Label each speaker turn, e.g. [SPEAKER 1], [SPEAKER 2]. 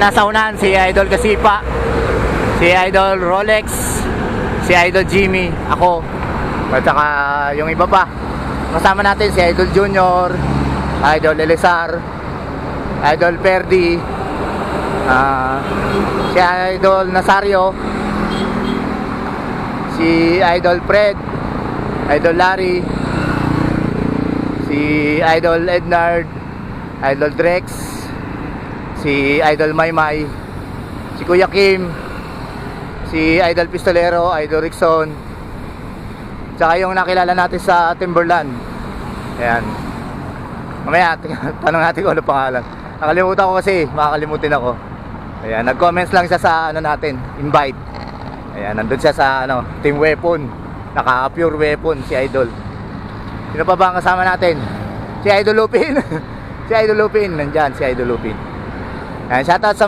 [SPEAKER 1] nasa unahan si Idol Kasipa, si Idol Rolex, si Idol Jimmy, ako, at saka yung iba pa. Kasama natin si Idol Junior, Idol Elizar, Idol Perdi, si Idol Nazario, si Idol Fred, Idol Larry, si Idol Ednard, Idol Drex, si Idol Maymay, si Kuya Kim, si Idol Pistolero, Idol Rickson, tsaka yung nakilala natin sa Timberland. Ayan. Mamaya tanong natin kung ano pangalan. Nakalimutan ko kasi, makakalimutin ako. Ayan, nag-comments lang siya sa ano natin, invite. Ayan, nandun siya sa ano, Team Weapon. Naka-pure weapon si Idol. Sino pa ba ang kasama natin? Si Idol Lupin. Si Idol Lupin, nandyan si Idol Lupin. Ayan, shoutout sa